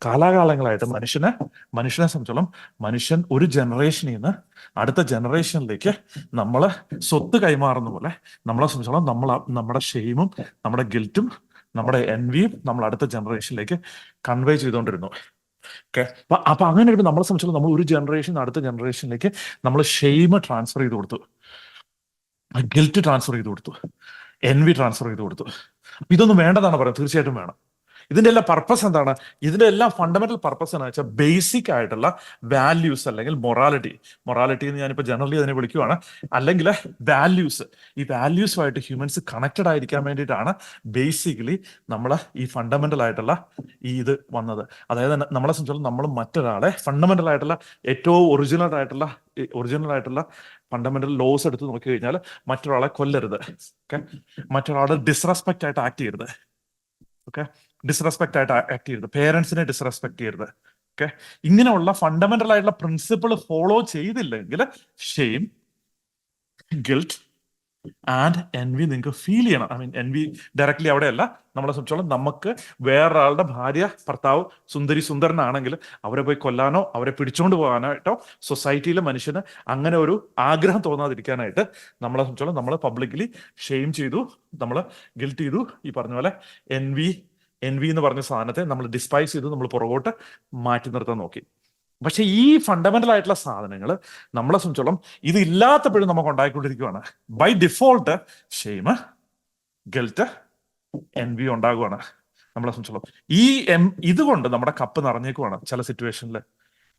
കാലാകാലങ്ങളായിട്ട് മനുഷ്യനെ സംബന്ധിച്ചോളം മനുഷ്യൻ ഒരു ജനറേഷനിൽ നിന്ന് അടുത്ത ജനറേഷനിലേക്ക് നമ്മൾ സ്വത്ത് കൈമാറുന്ന പോലെ നമ്മളെ സംബന്ധിച്ചോളം നമ്മുടെ ഷെയിമും നമ്മുടെ ഗിൽറ്റും നമ്മുടെ എൻവിയും നമ്മൾ അടുത്ത ജനറേഷനിലേക്ക് കൺവേ ചെയ്തുകൊണ്ടിരുന്നു. ഓക്കെ, അപ്പൊ അങ്ങനെ ഒരു നമ്മളെ സംബന്ധിച്ചോളം നമ്മൾ ഒരു ജനറേഷൻ അടുത്ത ജനറേഷനിലേക്ക് നമ്മൾ ഷെയിം ട്രാൻസ്ഫർ ചെയ്ത് കൊടുത്തു, ഗിൽറ്റ് ട്രാൻസ്ഫർ ചെയ്ത് കൊടുത്തു, എൻവി ട്രാൻസ്ഫർ ചെയ്ത് കൊടുത്തു. ഇതൊന്നും വേണ്ടതാണ് പറയുന്നത്. തീർച്ചയായിട്ടും വേണം. ഇതിന്റെ എല്ലാം പർപ്പസ് എന്താണ്? ഇതിന്റെ എല്ലാം ഫണ്ടമെന്റൽ പർപ്പസ് എന്ന് വെച്ചാൽ ബേസിക് ആയിട്ടുള്ള വാല്യൂസ് അല്ലെങ്കിൽ മൊറാലിറ്റി എന്ന് ഞാനിപ്പോൾ ജനറലി അതിനെ വിളിക്കുവാണ്, അല്ലെങ്കിൽ വാല്യൂസ്. ഈ വാല്യൂസുമായിട്ട് ഹ്യൂമൻസ് കണക്റ്റഡ് ആയിരിക്കാൻ വേണ്ടിയിട്ടാണ് ബേസിക്കലി നമ്മൾ ഈ ഫണ്ടമെന്റൽ ആയിട്ടുള്ള ഈ ഇത് വന്നത്. അതായത് നമ്മളെ സംബന്ധിച്ചിടത്തോളം നമ്മൾ മറ്റൊരാളെ ഫണ്ടമെന്റൽ ആയിട്ടുള്ള ഏറ്റവും ഒറിജിനൽ ആയിട്ടുള്ള ഫണ്ടമെന്റൽ ലോസ് എടുത്ത് നോക്കി കഴിഞ്ഞാൽ മറ്റൊരാളെ കൊല്ലരുത്, ഓക്കെ, മറ്റൊരാളെ ഡിസ്റെസ്പെക്റ്റ് ആയിട്ട് ആക്ട് ചെയ്യരുത്, ഓക്കെ, ഡിസ്റെസ്പെക്റ്റ് ആയിട്ട് ആക്ട് ചെയ്യരുത്, പേരൻസിനെ ഡിസ്റെസ്പെക്ട് ചെയ്യരുത്, ഓക്കെ. ഇങ്ങനെയുള്ള ഫണ്ടമെന്റൽ ആയിട്ടുള്ള പ്രിൻസിപ്പിൾ ഫോളോ ചെയ്തില്ലെങ്കിൽ ഷെയിം, ഗിൽറ്റ് ആൻഡ് എൻവി നിങ്ങൾക്ക് ഫീൽ ചെയ്യണം. ഐ മീൻ എൻവി ഡയറക്ട്ലി അവിടെയല്ല, നമ്മളെ സംബന്ധിച്ചോളം നമുക്ക് വേറൊരാളുടെ ഭാര്യ ഭർത്താവ് സുന്ദരനാണെങ്കിൽ അവരെ പോയി കൊല്ലാനോ അവരെ പിടിച്ചുകൊണ്ട് പോകാനായിട്ടോ സൊസൈറ്റിയിലെ മനുഷ്യന് അങ്ങനെ ഒരു ആഗ്രഹം തോന്നാതിരിക്കാനായിട്ട് നമ്മളെ സംബന്ധിച്ചോളം നമ്മൾ പബ്ലിക്കലി ഷെയിം ചെയ്തു, നമ്മൾ ഗിൽറ്റ് ചെയ്തു. ഈ പറഞ്ഞ പോലെ എൻവി എന്ന് പറഞ്ഞ സാധനത്തെ നമ്മൾ ഡിസ്പൈസ് ചെയ്തു, നമ്മൾ പുറകോട്ട് മാറ്റി നിർത്താൻ നോക്കി. പക്ഷെ ഈ ഫണ്ടമെന്റൽ ആയിട്ടുള്ള സാധനങ്ങൾ നമ്മളെ സംബന്ധിച്ചോളം ഇത് ഇല്ലാത്തപ്പോഴും നമുക്ക് ഉണ്ടായിക്കൊണ്ടിരിക്കുകയാണ്. ബൈ ഡിഫോൾട്ട് ഷെയിം, ഗിൽറ്റ്, എൻവി ഉണ്ടാകുവാണ് നമ്മളെ സംബന്ധിച്ചോളം. ഇതുകൊണ്ട് നമ്മുടെ കപ്പ് നിറഞ്ഞേക്കുവാണ്. ചില സിറ്റുവേഷനിൽ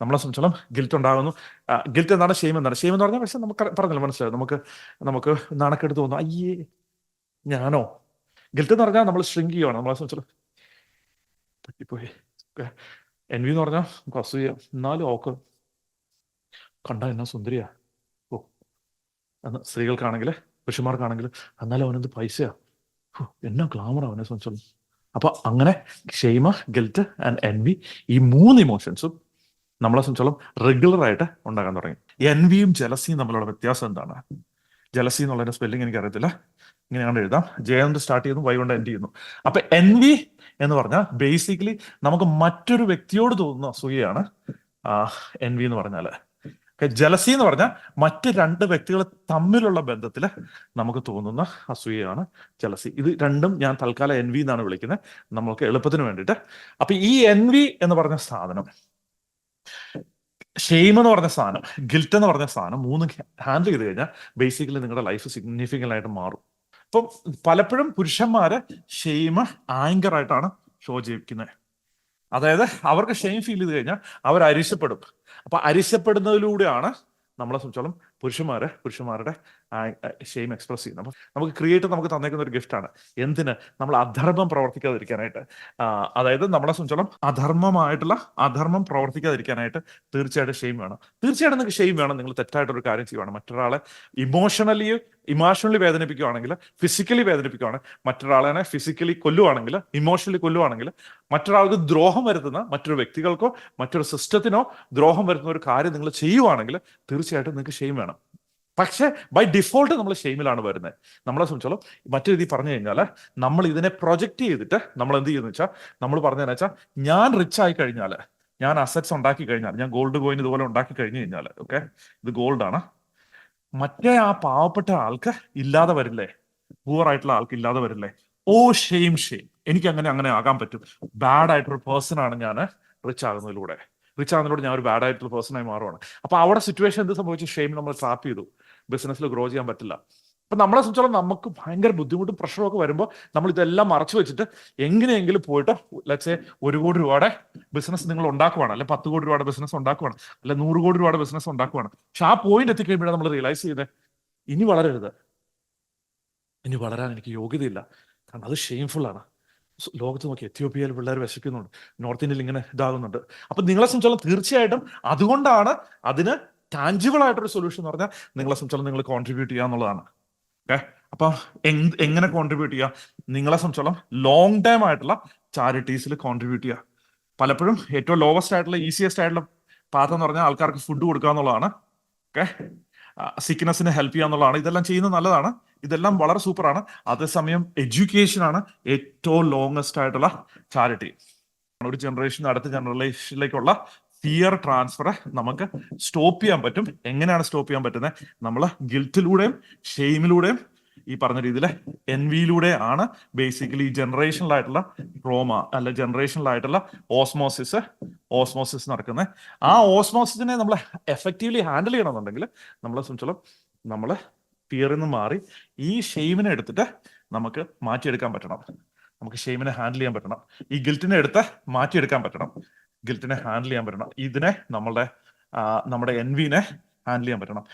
നമ്മളെ സംബന്ധിച്ചോളം ഗിൽറ്റ് ഉണ്ടാകുന്നു. ഗിൽറ്റ് എന്താണ്, ഷെയിം എന്താണ്? ഷെയിം എന്ന് പറഞ്ഞാൽ പക്ഷെ നമുക്ക് പറഞ്ഞല്ലോ, മനസ്സിലാവും, നമുക്ക് നാണക്കെടുത്ത് തോന്നുന്നു, അയ്യേ ഞാനോ. ഗിൽറ്റ് എന്ന് പറഞ്ഞാൽ നമ്മൾ ഷ്രിങ്ക് ചെയ്യുവാണ്, നമ്മളെ സംബന്ധിച്ചോളം പറ്റിപ്പോയി. എൻവി എന്ന് പറഞ്ഞാൽ നമുക്ക് അസൂയ, എന്നാലും ഓക്ക് കണ്ട എന്നാ സുന്ദരിയാ, ഓ എന്ന് സ്ത്രീകൾക്കാണെങ്കിൽ പുരുഷന്മാർക്കാണെങ്കിൽ എന്നാലും അവനെന്ത് പൈസയാ, എന്നാ ഗ്ലാമറാ അവനെ സംബന്ധിച്ചോളം. അപ്പൊ അങ്ങനെ ഷെയിം, ഗിൽറ്റ് ആൻഡ് എൻവി, ഈ 3 ഇമോഷൻസും നമ്മളെ സംബന്ധിച്ചോളം റെഗുലർ ആയിട്ട് ഉണ്ടാകാൻ തുടങ്ങി. എൻവിയും ജലസിയും തമ്മിലുള്ള വ്യത്യാസം എന്താണ്? ജലസി എന്നുള്ളതിന്റെ സ്പെല്ലിംഗ് എനിക്ക് അറിയത്തില്ല, ഇങ്ങനെയാണ് എഴുതാം. ജെ കൊണ്ട് സ്റ്റാർട്ട് ചെയ്യുന്നു, വൈ കൊണ്ട് എൻഡ് ചെയ്യുന്നു. അപ്പൊ എൻവി എന്ന് പറഞ്ഞാൽ ബേസിക്കലി നമുക്ക് മറ്റൊരു വ്യക്തിയോട് തോന്നുന്ന അസൂയയാണ് എൻവി എന്ന് പറഞ്ഞാൽ. ജലസി എന്ന് പറഞ്ഞാൽ മറ്റ് 2 വ്യക്തികൾ തമ്മിലുള്ള ബന്ധത്തിൽ നമുക്ക് തോന്നുന്ന അസൂയയാണ് ജലസി. ഇത് രണ്ടും ഞാൻ തൽക്കാലം എൻവി എന്നാണ് വിളിക്കുന്നത്, നമ്മൾക്ക് എളുപ്പത്തിന് വേണ്ടിയിട്ട്. അപ്പൊ ഈ എൻവി എന്ന് പറഞ്ഞ സാധനം, ഷെയിം എന്ന് പറഞ്ഞ സാധനം, ഗിൽറ്റ് എന്ന് പറഞ്ഞ സാധനം 3 ഹാൻഡിൽ ചെയ്ത് കഴിഞ്ഞാൽ ബേസിക്കലി നിങ്ങളുടെ ലൈഫ് സിഗ്നിഫിക്കൻ്റ് ആയിട്ട് മാറും. അപ്പം പലപ്പോഴും പുരുഷന്മാര് ഷെയിം ആങ്കർ ആയിട്ടാണ് ഷോ ചെയ്യിക്കുന്നത്. അതായത് അവർക്ക് ഷെയിം ഫീൽ ചെയ്ത് കഴിഞ്ഞാൽ അവർ അരിശപ്പെടും. അപ്പൊ അരിശപ്പെടുന്നതിലൂടെയാണ് നമ്മളെ സംബന്ധിച്ചോളം പുരുഷന്മാരുടെ ഷെയിം എക്സ്പ്രസ് ചെയ്യുന്നത്. അപ്പൊ നമുക്ക് ക്രിയേറ്റർ നമുക്ക് തന്നേക്കുന്ന ഒരു ഗിഫ്റ്റാണ്. എന്തിന്? നമ്മൾ അധർമ്മം പ്രവർത്തിക്കാതിരിക്കാനായിട്ട്. അതായത് നമ്മളെ സംബന്ധിച്ചോളം അധർമ്മം പ്രവർത്തിക്കാതിരിക്കാനായിട്ട് തീർച്ചയായിട്ടും ഷെയിം വേണം. തീർച്ചയായിട്ടും നിങ്ങൾക്ക് ഷെയിം വേണം. നിങ്ങൾ തെറ്റായിട്ടൊരു കാര്യം ചെയ്യുവാണ്, മറ്റൊരാളെ ഇമോഷണലി വേദനിപ്പിക്കുകയാണെങ്കിൽ, ഫിസിക്കലി വേദനിപ്പിക്കുകയാണെങ്കിൽ, മറ്റൊരാളെ ഫിസിക്കലി കൊല്ലുവാണെങ്കിൽ, ഇമോഷണലി കൊല്ലുവാണെങ്കിൽ, മറ്റൊരാൾക്ക് ദ്രോഹം വരുത്തുന്ന, മറ്റൊരു വ്യക്തികൾക്കോ മറ്റൊരു സിസ്റ്റത്തിനോ ദ്രോഹം വരുത്തുന്ന ഒരു കാര്യം നിങ്ങൾ ചെയ്യുവാണെങ്കിൽ തീർച്ചയായിട്ടും നിങ്ങൾക്ക് ഷെയിം വേണം. പക്ഷെ ബൈ ഡിഫോൾട്ട് നമ്മൾ ഷെയിമിലാണ് വരുന്നത്. നമ്മളെ സംബന്ധിച്ചോളം മറ്റൊരു രീതി പറഞ്ഞു കഴിഞ്ഞാൽ നമ്മൾ ഇതിനെ പ്രൊജക്ട് ചെയ്തിട്ട് നമ്മൾ എന്ത് ചെയ്യുന്ന വെച്ചാൽ, നമ്മൾ പറഞ്ഞതെന്ന് വെച്ചാൽ, ഞാൻ റിച്ച് ആയി കഴിഞ്ഞാൽ, ഞാൻ അസറ്റ്സ് ഉണ്ടാക്കി കഴിഞ്ഞാൽ, ഞാൻ ഗോൾഡ് കോയിൻ ഇതുപോലെ ഉണ്ടാക്കി കഴിഞ്ഞു കഴിഞ്ഞാൽ, ഓക്കെ, ഇത് ഗോൾഡാണ്, മറ്റേ ആ പാവപ്പെട്ട ആൾക്ക് ഇല്ലാതെ വരില്ലേ, പൂവർ ആയിട്ടുള്ള ആൾക്ക് ഇല്ലാതെ വരില്ലേ? ഓ ഷെയിം, എനിക്ക് അങ്ങനെ ആകാൻ പറ്റും. ബാഡ് ആയിട്ടൊരു പേഴ്സൺ ആണ് ഞാൻ റിച്ച് ആകുന്നതിലൂടെ ഞാൻ ഒരു ബാഡ് ആയിട്ടുള്ള പേഴ്സണായി മാറുവാണ്. അപ്പൊ അവിടെ സിറ്റുവേഷൻ എന്ത് സംഭവിച്ചു? ഷെയിം നമ്മൾ ട്രാപ്പ് ചെയ്തു, ബിസിനസ്സിൽ ഗ്രോ ചെയ്യാൻ പറ്റില്ല. അപ്പൊ നമ്മളെ സംബന്ധിച്ചോളം നമുക്ക് ഭയങ്കര ബുദ്ധിമുട്ടും പ്രഷറും ഒക്കെ വരുമ്പോൾ നമ്മൾ ഇതെല്ലാം മറച്ചു വെച്ചിട്ട് എങ്ങനെയെങ്കിലും പോയിട്ട് ലെറ്റ്സ് സേ 1 കോടി രൂപയുടെ ബിസിനസ് നിങ്ങൾ ഉണ്ടാക്കുവാണ്, അല്ലെ 10 കോടി രൂപയുടെ ബിസിനസ് ഉണ്ടാക്കുവാണ്, അല്ലെ 100 കോടി രൂപയുടെ ബിസിനസ് ഉണ്ടാക്കുവാണ്. പക്ഷെ ആ പോയിന്റ് എത്തിക്കഴിയുമ്പോഴാണ് നമ്മൾ റിയലൈസ് ചെയ്യുന്നത്, ഇനി വളരരുത്, ഇനി വളരാൻ എനിക്ക് യോഗ്യതയില്ല, കാരണം അത് ഷെയിംഫുൾ ആണ്. ലോകത്ത് നോക്കി എത്യോപ്യയിൽ പിള്ളേർ വിശക്കുന്നുണ്ട്, നോർത്ത് ഇന്ത്യയിൽ ഇങ്ങനെ ഇതാകുന്നുണ്ട്. അപ്പൊ നിങ്ങളെ സംബന്ധിച്ചോളം തീർച്ചയായിട്ടും അതുകൊണ്ടാണ് അതിന് ടാഞ്ചിബിൾ ആയിട്ടൊരു സൊല്യൂഷൻ എന്ന് പറഞ്ഞാൽ നിങ്ങളെ സംബന്ധിച്ചോളം നിങ്ങൾ കോൺട്രിബ്യൂട്ട് ചെയ്യുക എന്നുള്ളതാണ്. ഓക്കെ, അപ്പൊ എങ്ങനെ കോൺട്രിബ്യൂട്ട് ചെയ്യുക? നിങ്ങളെ സംബന്ധിച്ചോളം ലോങ് ടൈം ആയിട്ടുള്ള ചാരിറ്റീസിൽ കോൺട്രിബ്യൂട്ട് ചെയ്യുക. പലപ്പോഴും ഏറ്റവും ലോവസ്റ്റ് ആയിട്ടുള്ള ഈസിയസ്റ്റ് ആയിട്ടുള്ള പാത എന്ന് പറഞ്ഞാൽ ആൾക്കാർക്ക് ഫുഡ് കൊടുക്കുക എന്നുള്ളതാണ്. ഓക്കെ, സിക്നെസ്സിനെ ഹെൽപ്പ് ചെയ്യുക എന്നുള്ളതാണ്. ഇതെല്ലാം ചെയ്യുന്നത് നല്ലതാണ്, ഇതെല്ലാം വളരെ സൂപ്പറാണ്. അതേസമയം എഡ്യൂക്കേഷൻ ആണ് ഏറ്റവും ലോങ്ങസ്റ്റ് ആയിട്ടുള്ള ചാരിറ്റി. ഒരു ജനറേഷൻ അടുത്ത ജനറേഷനിലേക്കുള്ള ഫിയർ ട്രാൻസ്ഫർ നമുക്ക് സ്റ്റോപ്പ് ചെയ്യാൻ പറ്റും. എങ്ങനെയാണ് സ്റ്റോപ്പ് ചെയ്യാൻ പറ്റുന്നത്? നമ്മൾ ഗിൽറ്റിലൂടെയും ഷെയിമിലൂടെയും ഈ പറഞ്ഞ രീതിയിൽ എൻവിയിലൂടെ ആണ് ബേസിക്കലി ജനറേഷനിലായിട്ടുള്ള ട്രോമ അല്ല ജനറേഷനിലായിട്ടുള്ള ഓസ്മോസിസ് നടക്കുന്നത്. ആ ഓസ്മോസിസിനെ നമ്മൾ എഫക്റ്റീവ്ലി ഹാൻഡിൽ ചെയ്യണമെന്നുണ്ടെങ്കിൽ നമ്മളെ സംബന്ധിച്ചോളം നമ്മൾ ഫിയറിൽ നിന്ന് മാറി ഈ ഷെയിമിനെ എടുത്തിട്ട് നമുക്ക് മാറ്റിയെടുക്കാൻ പറ്റണം. നമുക്ക് ഷെയിമിനെ ഹാൻഡിൽ ചെയ്യാൻ പറ്റണം. ഈ ഗിൽറ്റിനെ എടുത്ത് മാറ്റിയെടുക്കാൻ പറ്റണം. ഗിൽറ്റിനെ ഹാൻഡിൽ ചെയ്യാൻ പറ്റണം. ഇതിനെ നമ്മുടെ എൻവിനെ ഹാൻഡിൽ ചെയ്യാൻ പറ്റണം.